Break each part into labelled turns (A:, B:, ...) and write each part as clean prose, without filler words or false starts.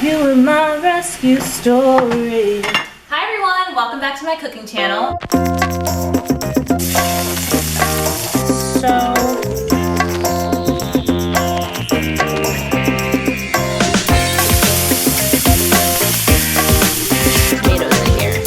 A: You are my rescue story.
B: Hi everyone, welcome back to my cooking channel. Tomatoes in here.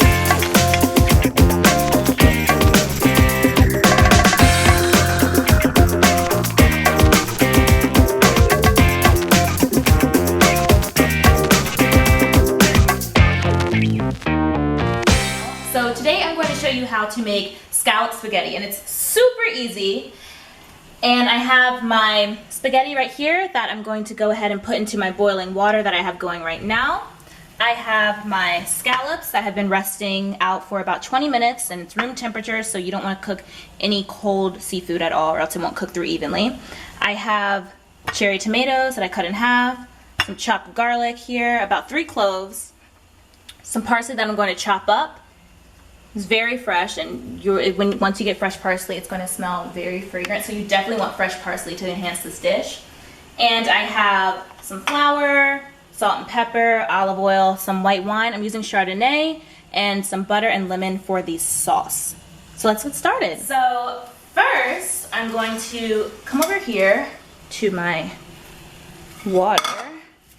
B: So today I'm going to show you how to make scallop spaghetti, and it's super easy. And I have my spaghetti right here that I'm going to go ahead and put into my boiling water that I have going right now. I have my scallops that have been resting out for about 20 minutes, and it's room temperature, so you don't want to cook any cold seafood at all or else it won't cook through evenly. I have cherry tomatoes that I cut in half, some chopped garlic here, about 3 cloves, some parsley that I'm going to chop up. It's very fresh, and once you get fresh parsley, it's going to smell very fragrant, so you definitely want fresh parsley to enhance this dish. And I have some flour, salt and pepper, olive oil, some white wine. I'm using chardonnay, and some butter and lemon for the sauce. So let's get started. So first, I'm going to come over here to my water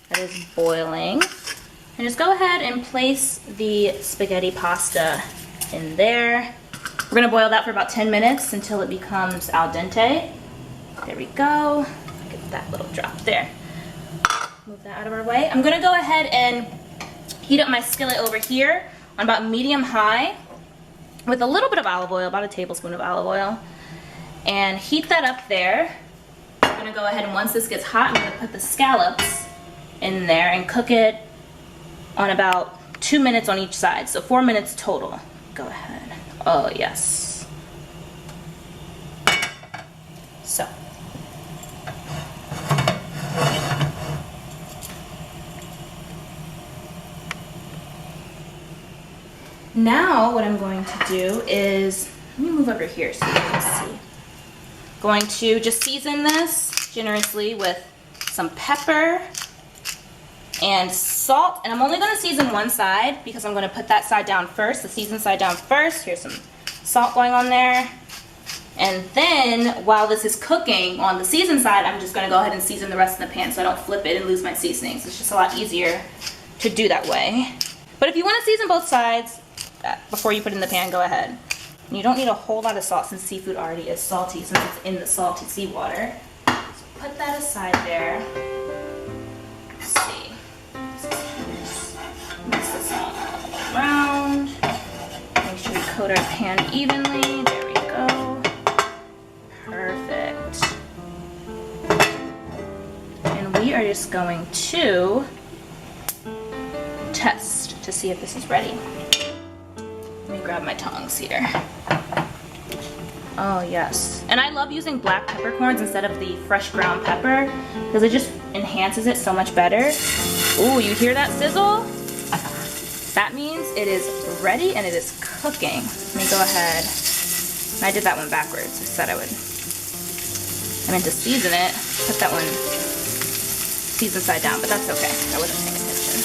B: that is boiling, and just go ahead and place the spaghetti pasta in there. We're gonna boil that for about 10 minutes until it becomes al dente. There we go. Get that little drop there. Move that out of our way. I'm gonna go ahead and heat up my skillet over here on about medium high with a little bit of olive oil, about a tablespoon of olive oil, and heat that up there. I'm gonna go ahead and once this gets hot, I'm gonna put the scallops in there and cook it on about 2 minutes on each side, so 4 minutes total. Go ahead. Oh yes. So. Now what I'm going to do is, let me move over here so you can see. Going to just season this generously with some pepper and salt, and I'm only going to season one side because I'm going to put that side down first, the seasoned side down first. Here's some salt going on there, and then while this is cooking on the seasoned side, I'm just going to go ahead and season the rest of the pan so I don't flip it and lose my seasonings. It's just a lot easier to do that way. But if you want to season both sides before you put it in the pan, go ahead. And you don't need a whole lot of salt since seafood already is salty since it's in the salty seawater. So put that aside there. Let's see. Mix this all around. Make sure we coat our pan evenly. There we go. Perfect. And we are just going to test to see if this is ready. Let me grab my tongs here. Oh yes. And I love using black peppercorns instead of the fresh ground pepper because it just enhances it so much better. Ooh, you hear that sizzle? That means it is ready and it is cooking. Let me go ahead. And I did that one backwards. I said I would. I meant to season it. Put that one season side down, but that's okay. I wasn't paying attention.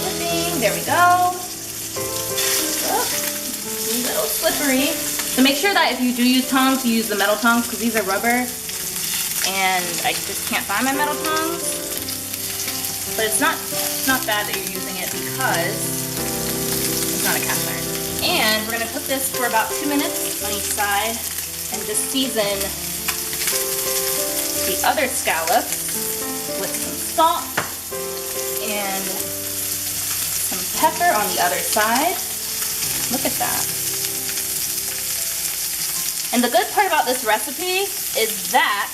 B: Flipping. There we go. A little slippery. So make sure that if you do use tongs, you use the metal tongs because these are rubber. And I just can't find my metal tongs. But it's not bad that you're using it because it's not a cast iron. And we're going to cook this for about 2 minutes on each side and just season the other scallops with some salt and some pepper on the other side. Look at that. And the good part about this recipe is that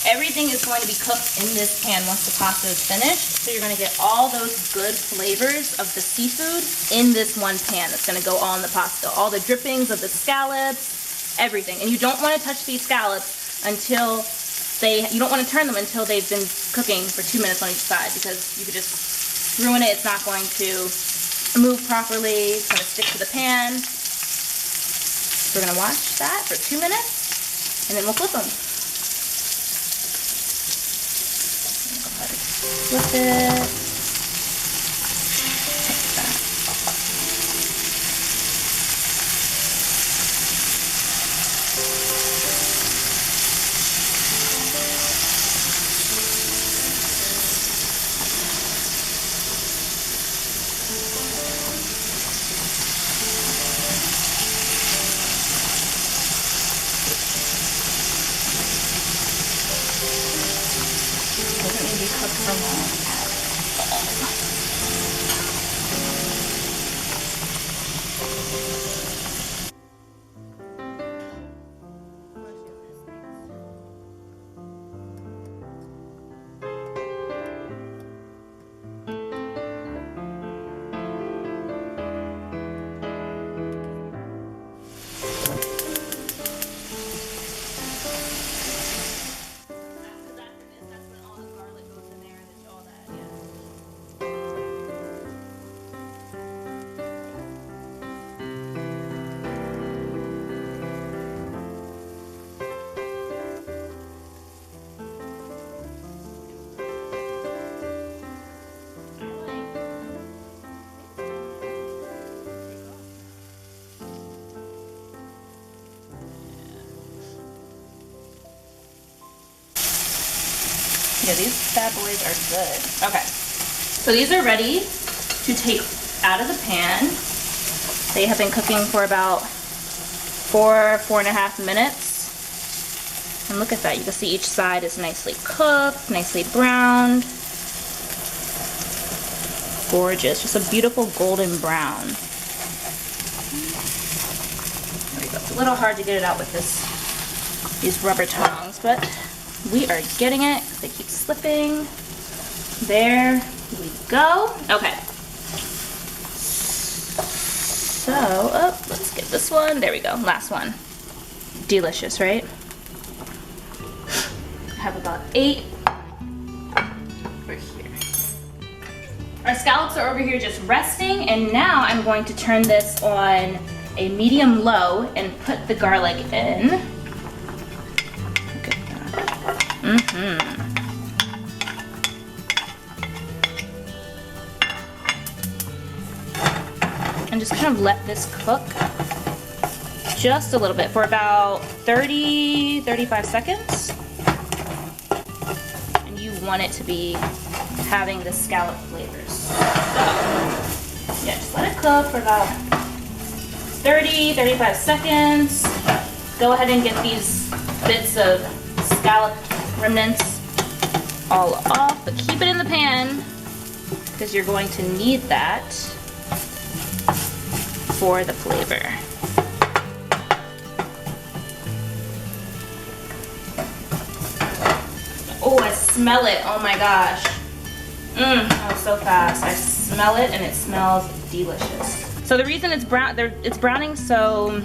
B: everything is going to be cooked in this pan once the pasta is finished. So you're going to get all those good flavors of the seafood in this one pan that's going to go on the pasta. All the drippings of the scallops, everything. And you don't want to touch these scallops until you don't want to turn them until they've been cooking for 2 minutes on each side because you could just ruin it. It's not going to move properly. It's going to stick to the pan. So we're going to watch that for 2 minutes and then we'll flip them. Flip it. Doesn't need to be cooked for long at all. Yeah, these bad boys are good. Okay, so these are ready to take out of the pan. They have been cooking for about 4.5 minutes. And look at that, you can see each side is nicely cooked, nicely browned. Gorgeous, just a beautiful golden brown. There we go. It's a little hard to get it out with these rubber tongs, but we are getting it. They keep slipping. There we go. Okay. So, let's get this one. There we go. Last one. Delicious, right? I have about 8 over here. Our scallops are over here just resting, and now I'm going to turn this on a medium-low and put the garlic in. And just kind of let this cook just a little bit for about 30-35 seconds. And you want it to be having the scallop flavors. So, yeah, just let it cook for about 30-35 seconds. Go ahead and get these bits of scallop remnants all off, but keep it in the pan because you're going to need that for the flavor. Oh, I smell it. Oh my gosh. That was so fast. I smell it and it smells delicious. So the reason it's browning, so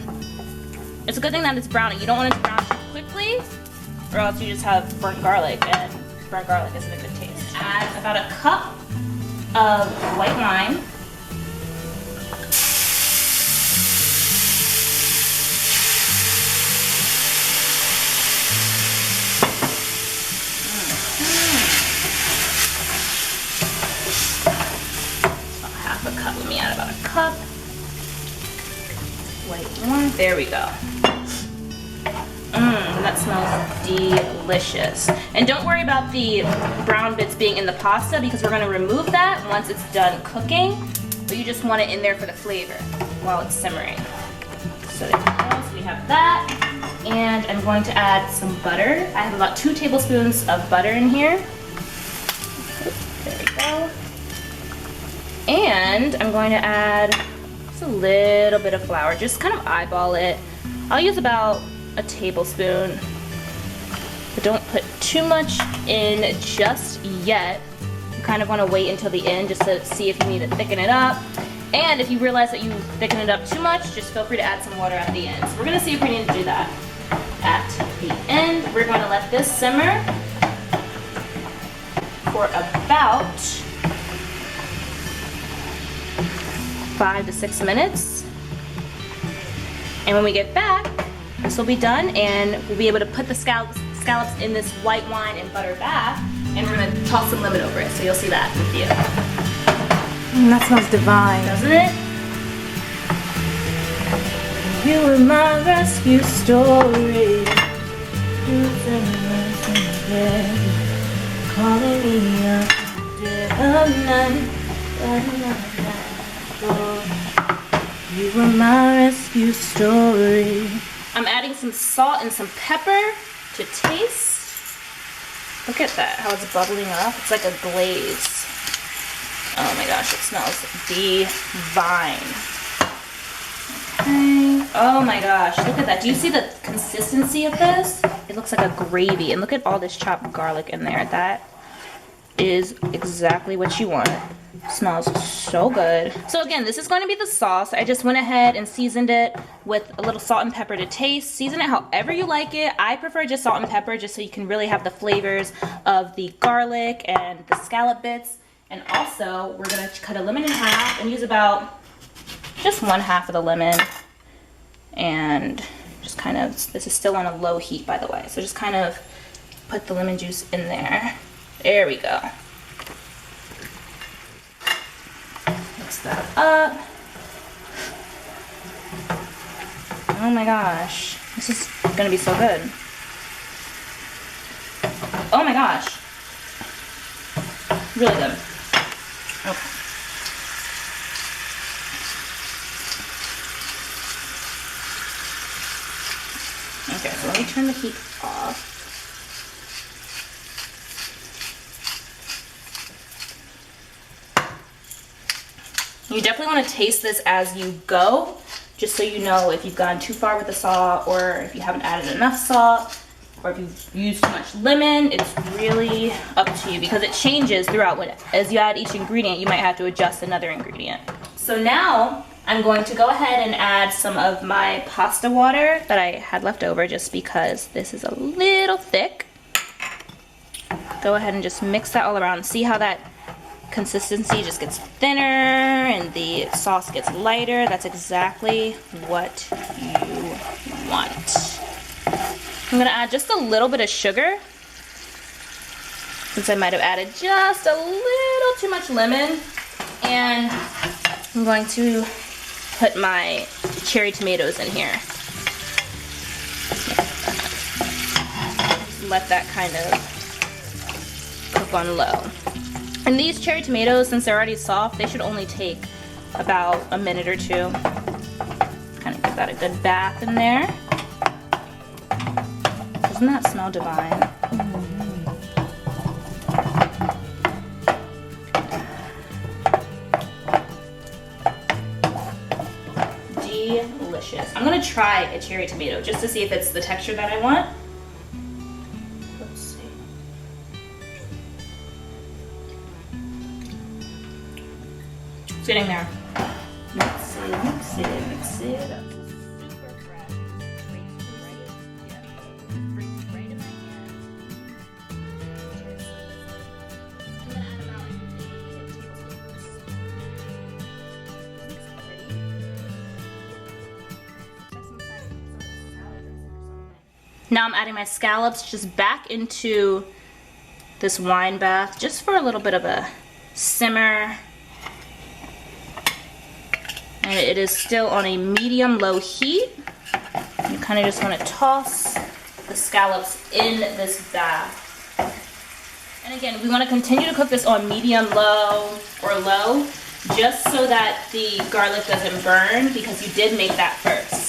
B: it's a good thing that it's browning. You don't want it to brown too quickly, or else you just have burnt garlic, and burnt garlic isn't a good taste. Add about a cup of white wine. About half a cup. Let me add about a cup. White wine. There we go. That smells delicious. And don't worry about the brown bits being in the pasta because we're going to remove that once it's done cooking. But you just want it in there for the flavor while it's simmering. So there we go. So we have that. And I'm going to add some butter. I have about 2 tablespoons of butter in here. There we go. And I'm going to add just a little bit of flour. Just kind of eyeball it. I'll use about a tablespoon, but don't put too much in just yet. You kind of want to wait until the end just to see if you need to thicken it up. And if you realize that you thicken it up too much, just feel free to add some water at the end. So we're going to see if we need to do that at the end. We're going to let this simmer for about 5 to 6 minutes. And when we get back, this will be done, and we'll be able to put the scallops in this white wine and butter bath, and we're going to toss some lemon over it, so you'll see that with you.
A: That smells divine.
B: Doesn't it?
A: You were my rescue story. Calling me up dead of night. You were my rescue story.
B: I'm adding some salt and some pepper to taste. Look at that, how it's bubbling up. It's like a glaze. Oh my gosh, it smells divine. Okay. Oh my gosh, look at that. Do you see the consistency of this? It looks like a gravy. And look at all this chopped garlic in there. That is exactly what you want. Smells so good. So again, this is going to be the sauce. I just went ahead and seasoned it with a little salt and pepper to taste. Season it however you like it. I prefer just salt and pepper just so you can really have the flavors of the garlic and the scallop bits. And also, we're gonna cut a lemon in half and use about just 1/2 of the lemon. And just kind of, this is still on a low heat by the way, so just kind of put the lemon juice in there. There we go. Mix that up. Oh my gosh, this is gonna be so good. Oh my gosh, really good. Okay. Okay, so let me turn the heat off. You definitely want to taste this as you go, just so you know if you've gone too far with the salt, or if you haven't added enough salt, or if you've used too much lemon. It's really up to you because it changes throughout. As you add each ingredient, you might have to adjust another ingredient. So now I'm going to go ahead and add some of my pasta water that I had left over just because this is a little thick. Go ahead and just mix that all around. See how that consistency just gets thinner and the sauce gets lighter? That's exactly what you want. I'm gonna add just a little bit of sugar, since I might have added just a little too much lemon. And I'm going to put my cherry tomatoes in here. Let that kind of cook on low. And these cherry tomatoes, since they're already soft, they should only take about a minute or two. Kind of give that a good bath in there. Doesn't that smell divine? Delicious. I'm gonna try a cherry tomato just to see if it's the texture that I want. Let's see. It's getting there. Mix it, mix it, mix it up. Now I'm adding my scallops just back into this wine bath just for a little bit of a simmer. And it is still on a medium-low heat. You kind of just want to toss the scallops in this bath. And again, we want to continue to cook this on medium-low or low, just so that the garlic doesn't burn, because you did make that first.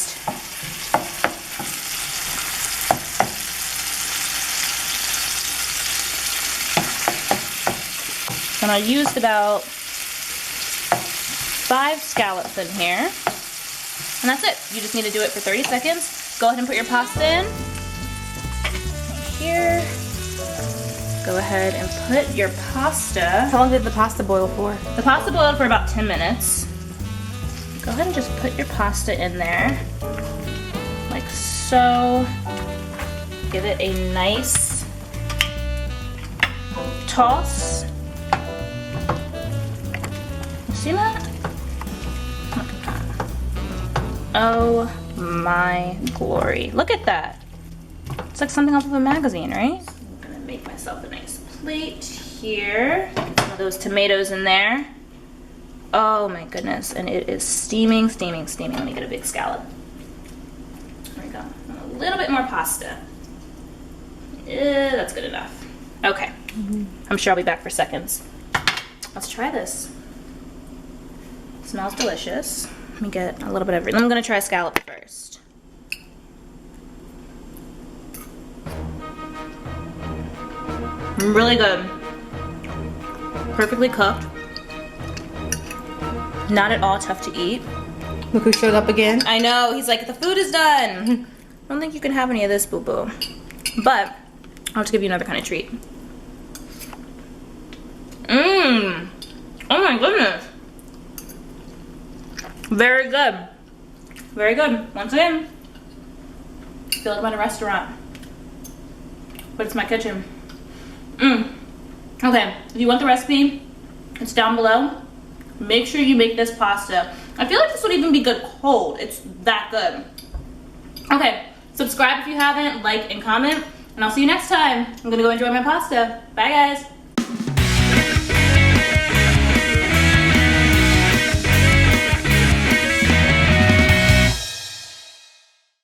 B: And I used about 5 scallops in here. And that's it. You just need to do it for 30 seconds. Go ahead and put your pasta in. Right here. Go ahead and put your pasta.
A: How long did the pasta boil for?
B: The pasta boiled for about 10 minutes. Go ahead and just put your pasta in there. Like so. Give it a nice toss. See that? Look at that. Oh my glory. Look at that. It's like something off of a magazine, right? So I'm gonna make myself a nice plate here. Get some of those tomatoes in there. Oh my goodness, and it is steaming, steaming, steaming. Let me get a big scallop. There we go. And a little bit more pasta. That's good enough. Okay. I'm sure I'll be back for seconds. Let's try this. Smells delicious. Let me get a little bit of everything. I'm gonna try scallop first. Really good. Perfectly cooked. Not at all tough to eat.
A: Look who showed up again.
B: I know, he's like, the food is done. I don't think you can have any of this, boo-boo. But I'll have to give you another kind of treat. Mmm. Oh my goodness. Very good. Very good. Once again, I feel like I'm at a restaurant. But it's my kitchen. Okay, if you want the recipe, it's down below. Make sure you make this pasta. I feel like this would even be good cold. It's that good. Okay, subscribe if you haven't, like and comment, and I'll see you next time. I'm gonna go enjoy my pasta. Bye guys.